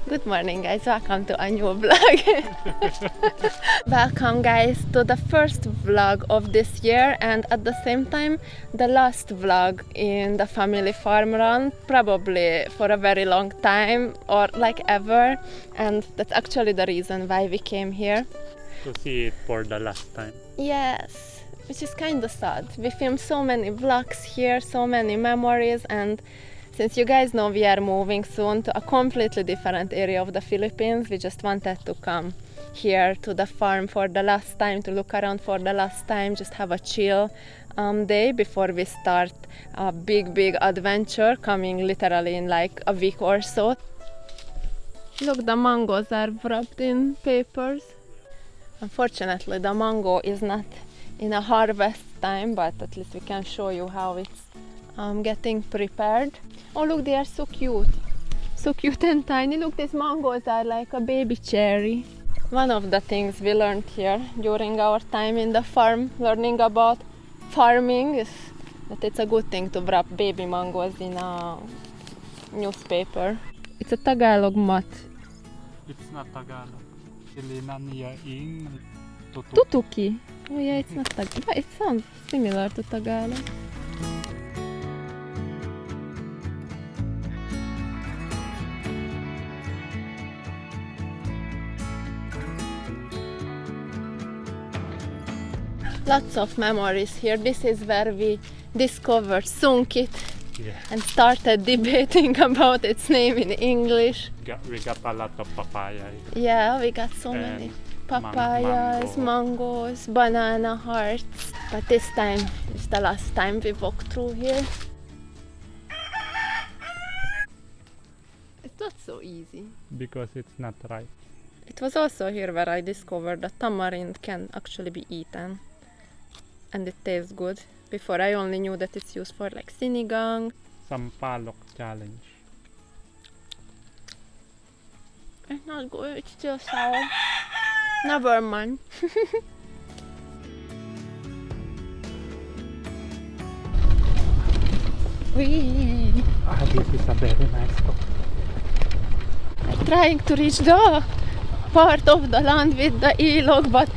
Good morning guys, welcome to a new vlog. Welcome guys to the first vlog of this year and at the same time the last vlog in the family farm run, probably for a very long time or like ever, and that's actually the reason why we came here. To see it for the last time. Yes, which is kind of sad. We filmed so many vlogs here, so many memories, and since you guys know we are moving soon to a completely different area of the Philippines, we just wanted to come here to the farm for the last time, to look around for the last time, just have a chill day before we start a big adventure coming literally in like a week or so. Look, the mangoes are wrapped in papers. Unfortunately, the mango is not in a harvest time, but at least we can show you how it's getting prepared. Oh look, they are so cute. So cute and tiny. Look, these mangoes are like a baby cherry. One of the things we learned here during our time in the farm, learning about farming, is that it's a good thing to wrap baby mangoes in a newspaper. It's a Tagalog mat. It's not Tagalog. Tutuki. Oh yeah, it's not Tagalog, but it sounds similar to Tagalog. Lots of memories here. This is where we discovered sunkit and started debating about its name in English. We got a lot of papaya. Yeah, we got so many papayas, mangoes, banana hearts. But this time is the last time we walk through here. It's not so easy. Because it's not ripe. It was also here where I discovered that tamarind can actually be eaten. And it tastes good. Before I only knew that it's used for like sinigang. Some palok challenge. It's not good, it's still sour. Never mind. This is a very nice spot. I'm trying to reach the part of the land with the e-log, but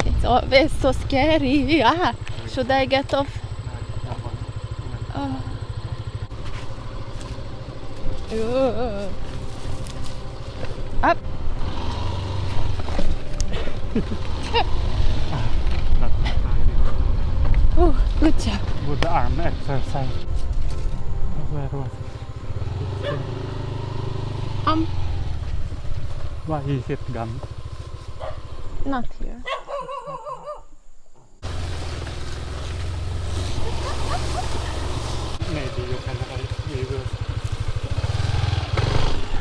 it's always so scary. Ah, should I get off? Oh. Up. Oh, good job. Good arm exercise. Where was it? Why is it gone? Not here. Maybe you can reverse.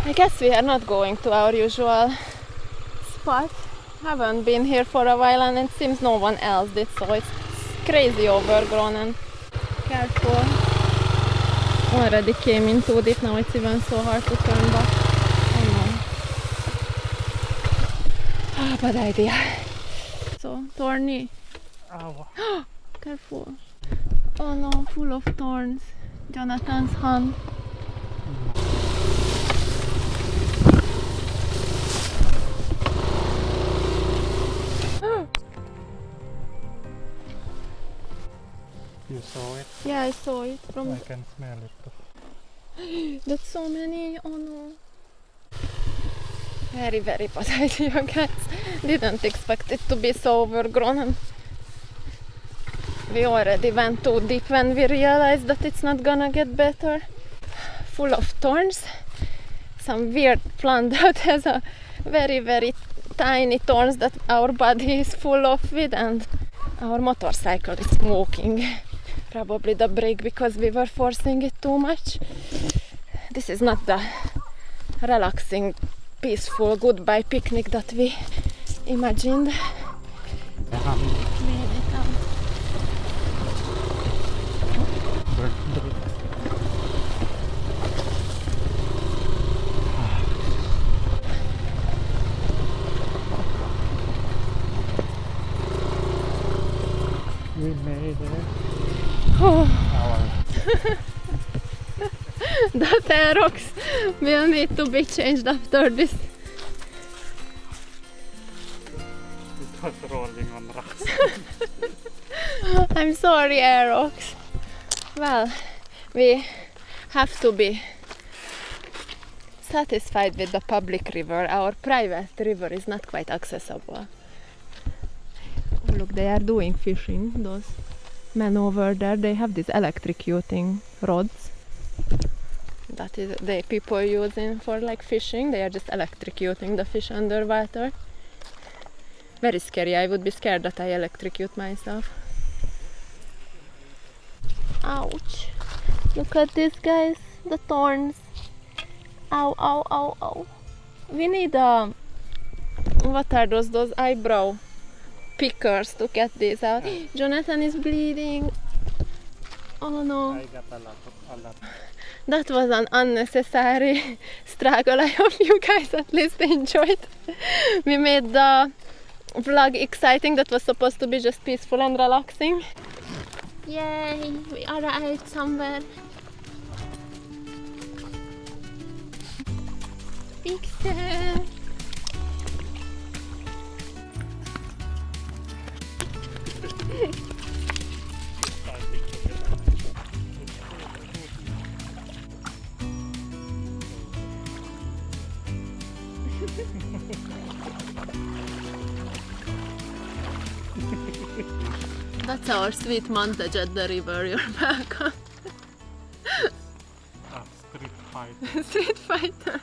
I guess we are not going to our usual spot. Haven't been here for a while and it seems no one else did, so it's crazy overgrown and careful. Already came in too deep, now it's even so hard to turn back. Oh no. Ah, bad idea. So thorny. Ow. Careful. Oh no, full of thorns. Jonathan's hand. You saw it? Yeah, I saw it from. I can smell it too. That's so many. Oh no. Very bad idea, guys. Didn't expect it to be so overgrown. And we already went too deep when we realized that it's not gonna get better. Full of thorns. Some weird plant that has a very tiny thorns that our body is full of with, and our motorcycle is smoking. Probably the brake because we were forcing it too much. This is not the relaxing, peaceful goodbye picnic that we imagined. We made it. Oh. The tail rocks will need to be changed after this. It was rolling on rocks. I'm sorry, Aerox. Well, we have to be satisfied with the public river. Our private river is not quite accessible. Oh, look, they are doing fishing. Those men over there, they have these electrocuting rods. That is the people using for like fishing. They are just electrocuting the fish underwater. Very scary. I would be scared that I electrocute myself. Ouch. Look at this, guys. The thorns. Ow, ow, ow, ow. We need what are those eyebrow pickers to get this out. Jonathan is bleeding. Oh no. I got a lot. That was an unnecessary struggle. I hope you guys at least enjoyed. We made the vlog exciting. That was supposed to be just peaceful and relaxing. Yay, we arrived somewhere. Pixel. That's our sweet montage at the river. You're welcome. Street fight. Street fighter.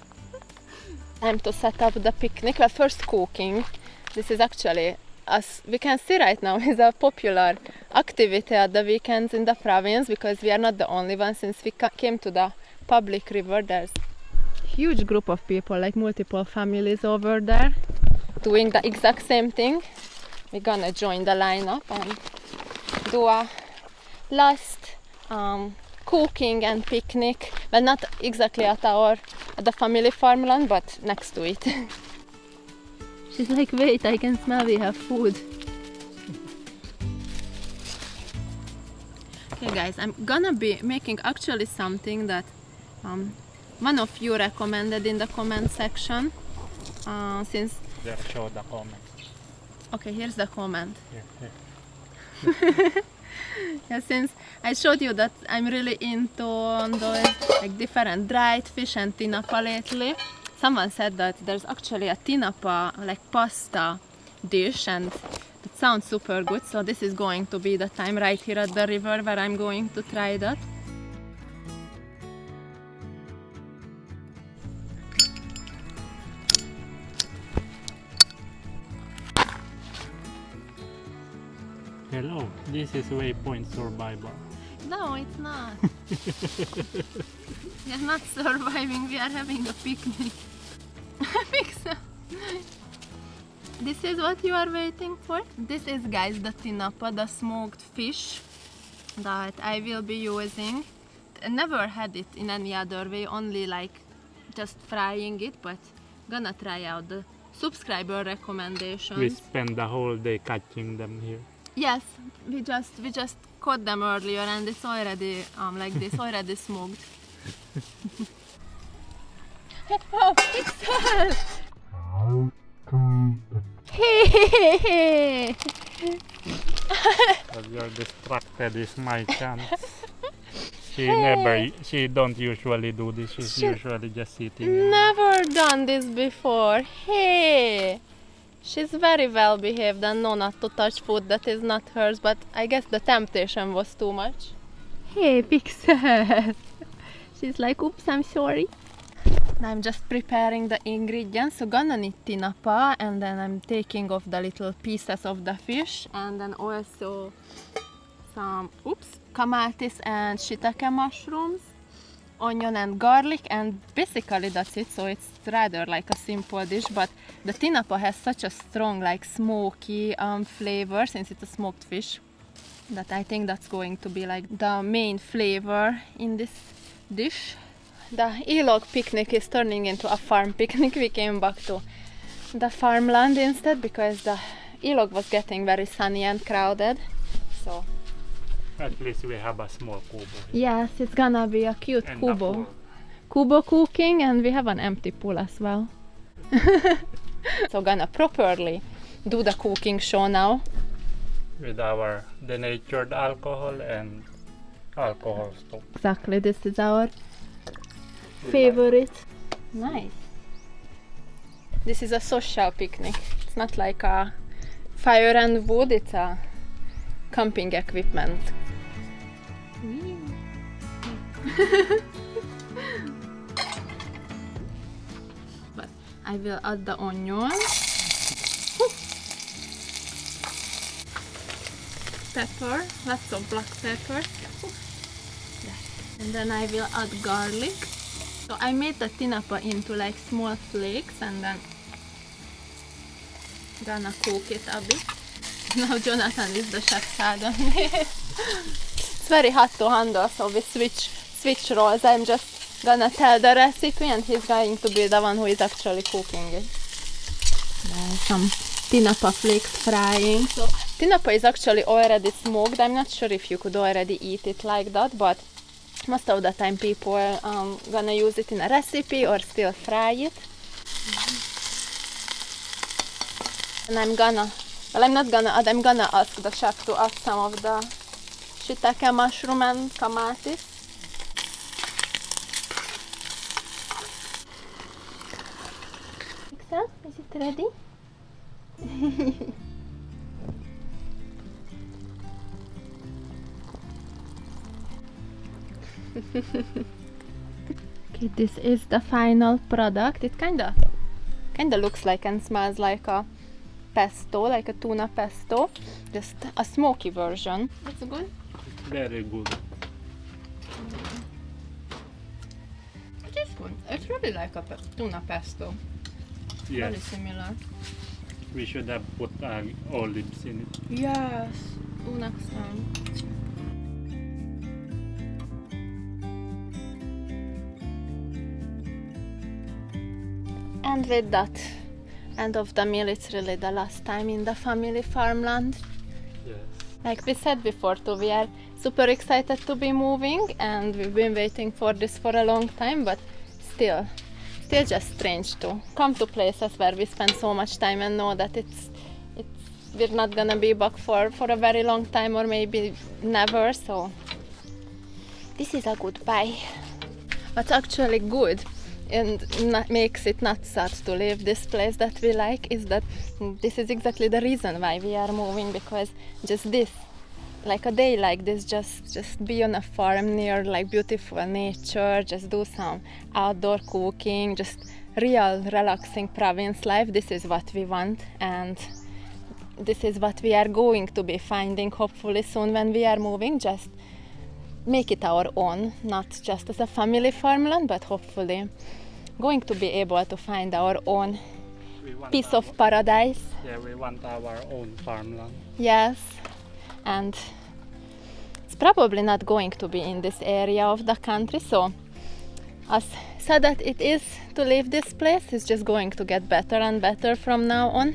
Time to set up the picnic. Well, first cooking. This is actually, as we can see right now, is a popular activity at the weekends in the province, because we are not the only ones. Since we came to the public river, there's a huge group of people, like multiple families over there, doing the exact same thing. We're gonna join the lineup and do a last cooking and picnic. Well, not exactly at the family farmland, but next to it. She's like, wait, I can smell we have food. Okay guys, I'm gonna be making actually something that one of you recommended in the comment section. Since There, show the comment. okay, here's the comment. Yeah. Yeah, since I showed you that I'm really into those like different dried fish and tinapa lately, someone said that there's actually a tinapa like pasta dish, and it sounds super good. So this is going to be the time right here at the river where I'm going to try that. Hello, this is Waypoint Survivor. No, it's not. We are not surviving, we are having a picnic. This is what you are waiting for? This is, guys, the tinapa, the smoked fish that I will be using. I never had it in any other way, only like just frying it, but gonna try out the subscriber recommendations. We spend the whole day catching them here. Yes, we just caught them earlier, and it's already like this, already smoked. Oh, Pixel! Hey! But you're distracted is my chance. She don't usually do this. She's usually just sitting. Never done this before. Hey! She's very well behaved and know not to touch food that is not hers, but I guess the temptation was too much. Hey, Pixel! She's like, oops, I'm sorry. I'm just preparing the ingredients. So gonna need tinapa, and then I'm taking off the little pieces of the fish, and then also some camatis and shiitake mushrooms, onion and garlic, and basically that's it. So it's rather like a simple dish, but the tinapa has such a strong like smoky flavor, since it's a smoked fish, that I think that's going to be like the main flavor in this dish. The e-log picnic is turning into a farm picnic. We came back to the farmland instead because the e-log was getting very sunny and crowded. So At least we have a small kubo. Yes, it's gonna be a cute And kubo. a pool. Kubo cooking, and we have an empty pool as well. So gonna properly do the cooking show now. With our denatured alcohol and alcohol stove. Exactly, this is our favorite. Nice. This is a social picnic. It's not like a fire and wood, it's a camping equipment. But I will add the onion, pepper, lots of black pepper, and then I will add garlic. So I made the tinapa into like small flakes and then gonna cook it a bit. Now Jonathan is the chef suddenly. It's very hard to handle, so we switch roles. I'm just gonna tell the recipe and he's going to be the one who is actually cooking it. There's some tinapa flakes frying. So tinapa is actually already smoked. I'm not sure if you could already eat it like that, but most of the time people gonna use it in a recipe or still fry it. And I'm gonna ask the chef to add some of the shiitake mushroom and kamatis. Pixel, is it ready? Okay, this is the final product. It kinda looks like and smells like a pesto, like a tuna pesto, just a smoky version. It's good. Very good. It is good. It's really like a tuna pesto. Yes. Very similar. We should have put olives in it. Yes. Next time. And with that end of the meal, it's really the last time in the family farmland. Yes. Like we said before too, we are super excited to be moving and we've been waiting for this for a long time, but still just strange to come to places where we spend so much time and know that we're not gonna be back for a very long time or maybe never, so this is a goodbye. What's actually good and makes it not sad to leave this place that we like is that this is exactly the reason why we are moving, because just this, like a day like this, just be on a farm near like beautiful nature, just do some outdoor cooking, just real relaxing province life. This is what we want, and this is what we are going to be finding hopefully soon when we are moving. Just make it our own, not just as a family farmland, but hopefully going to be able to find our own piece of paradise. Yeah, we want our own farmland. Yes, and it's probably not going to be in this area of the country, so as sad that it is to leave this place, it's just going to get better and better from now on.